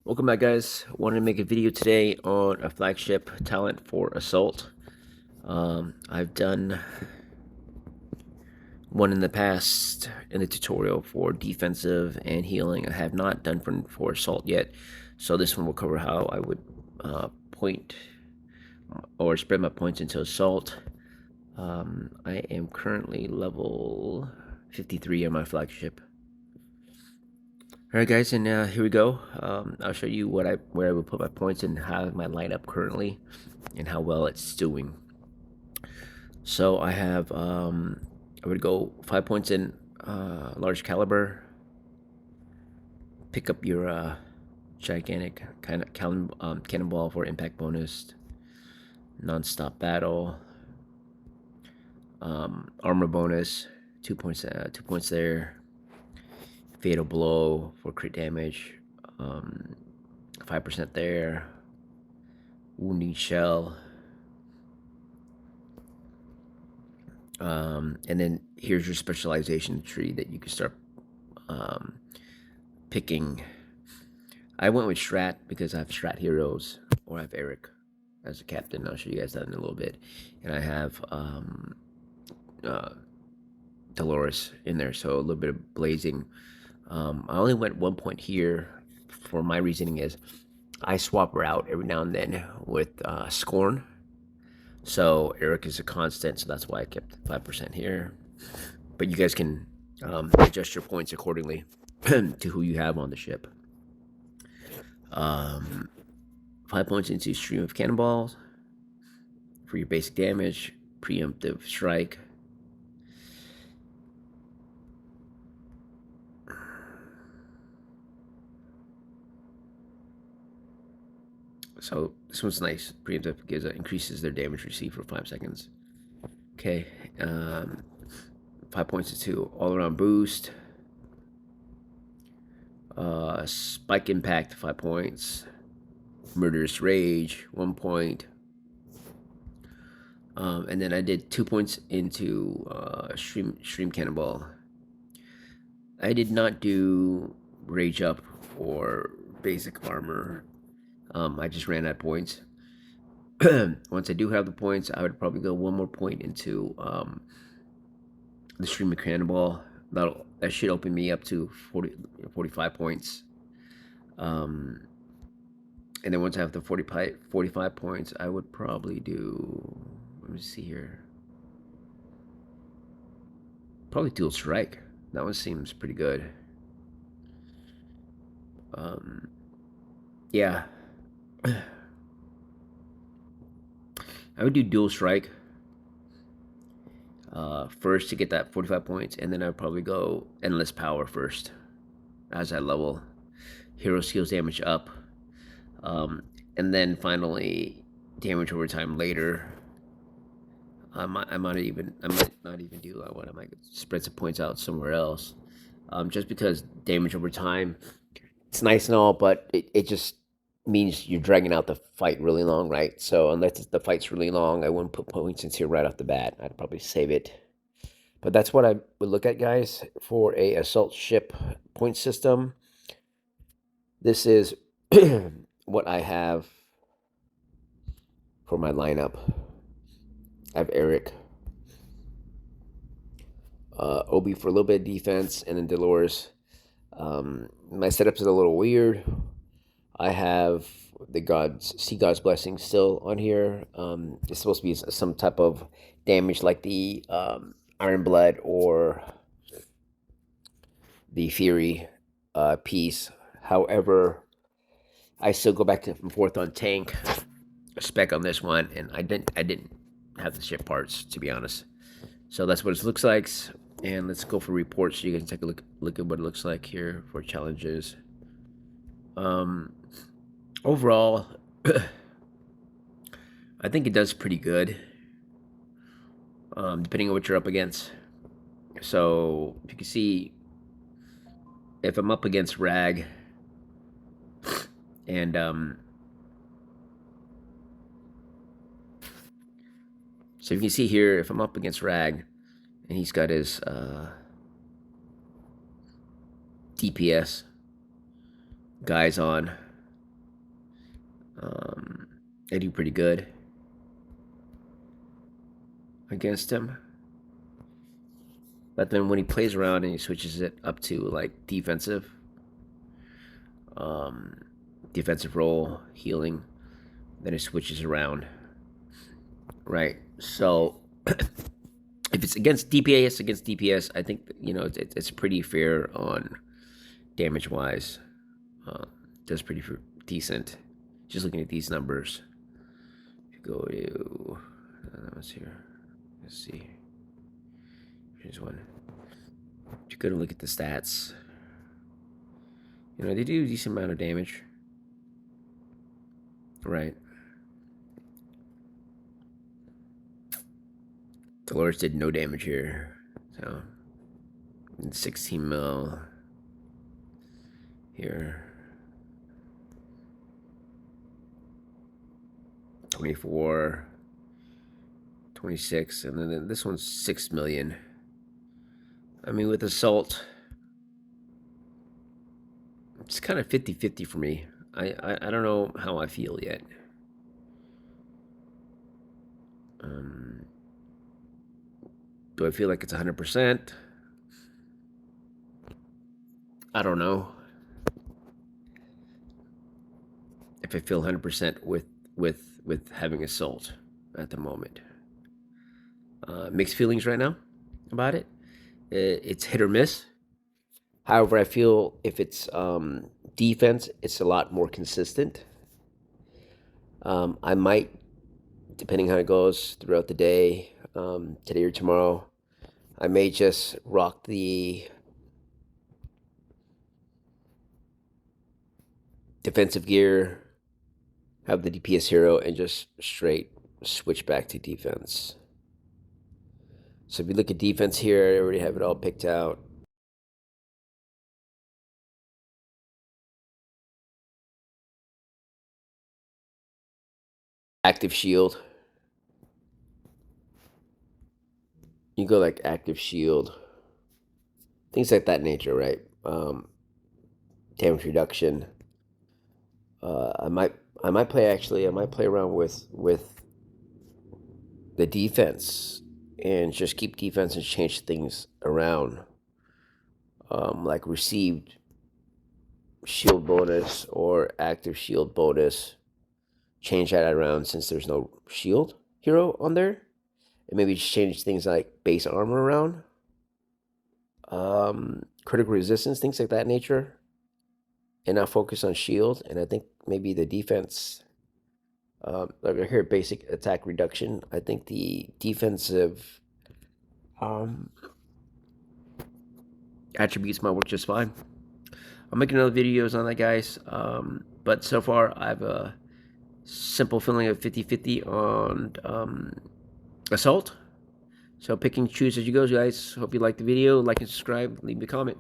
Welcome back, guys. Wanted to make a video today on a flagship talent for Assault. I've done one in the past in the tutorial for defensive and healing. I have not done for Assault yet, so this one will cover how I would point or spread my points into Assault. I am currently level 53 on my flagship. All right, guys, and here we go. I'll show you where I would put my points and how my lineup currently, and how well it's doing. So I have I would go 5 points in large caliber. Pick up your gigantic kind of cannonball for impact bonus. Non-stop battle. Armor bonus, 2 points. 2 points there. Fatal blow for crit damage, 5% there. Wounding shell, and then here's your specialization tree that you can start picking. I went with Strat because I have Strat heroes, or I have Eric as a captain. I'll show you guys that in a little bit, and I have Dolores in there, so a little bit of blazing. I only went 1 point here. For my reasoning is I swap her out every now and then with Scorn. So Eric is a constant, so that's why I kept 5% here. But you guys can adjust your points accordingly to who you have on the ship. 5 points into Stream of Cannonballs for your basic damage, preemptive strike. So this one's nice. Preemptive gives increases their damage received for 5 seconds. Okay, 5 points to all-around boost. Spike impact, 5 points. Murderous rage, 1 point. And then I did 2 points into stream cannonball. I did not do rage up or basic armor. I just ran out of points. Once I do have the points, I would probably go 1 more point into the stream of cannonball. That should open me up to 45 points. And then once I have the 45 points, I would probably do, let me see here, probably dual strike. That one seems pretty good. Yeah. I would do dual strike first to get that 45 points, and then I'd probably go endless power first as I level. Hero skills damage up, and then finally damage over time later. I might not even do what I might spread some points out somewhere else, just because damage over time, it's nice and all, but it just means you're dragging out the fight really long, right? So unless the fight's really long, I wouldn't put points into right off the bat. I'd probably save it. But that's what I would look at, guys, for a assault ship point system. This is what I have for my lineup. I have Eric, Obi for a little bit of defense, and then Dolores. My setup is a little weird. I have the Sea God's Blessing still on here. It's supposed to be some type of damage like the Iron Blood or the Fury piece. However, I still go back and forth on tank spec on this one, and I didn't have the ship parts, to be honest. So that's what it looks like. And let's go for reports so you can take a look at what it looks like here for challenges. Overall, I think it does pretty good, depending on what you're up against. So if you can see, if I'm up against Rag, and so you can see here, if I'm up against Rag, and he's got his DPS guys on, I do pretty good against him. But then when he plays around and he switches it up to like um, defensive role, healing, then it switches around, right? So if it's against DPS, I think it's pretty fair on damage wise. Does pretty decent. Just looking at these numbers. If you go to what's here? Let's see. Here's one. If you go to look at the stats, they do a decent amount of damage. Right. Dolores did no damage here. So 16 mil here. 24, 26, and then this one's 6 million. I mean, with Assault, it's kind of 50-50 for me. I don't know how I feel yet. Do I feel like it's 100%? I don't know if I feel 100% with having Assault at the moment. Mixed feelings right now about it. It's hit or miss. However, I feel if it's defense, it's a lot more consistent. I might, depending how it goes throughout the day, today or tomorrow, I may just rock the defensive gear, have the DPS hero, and just straight switch back to defense. So if you look at defense here, I already have it all picked out. Active shield. You go like active shield. Things like that nature, right? Damage reduction. I might play around with the defense and just keep defense and change things around. Like received shield bonus or active shield bonus. Change that around since there's no shield hero on there. And maybe just change things like base armor around. Critical resistance, things like that nature. And now focus on shield. And I think maybe the defense, like I hear basic attack reduction. I think the defensive attributes might work just fine. I'll make another videos on that, guys. But so far, I have a simple feeling of 50-50 on Assault. So pick and choose as you go, guys. Hope you like the video. Like and subscribe. Leave me a comment.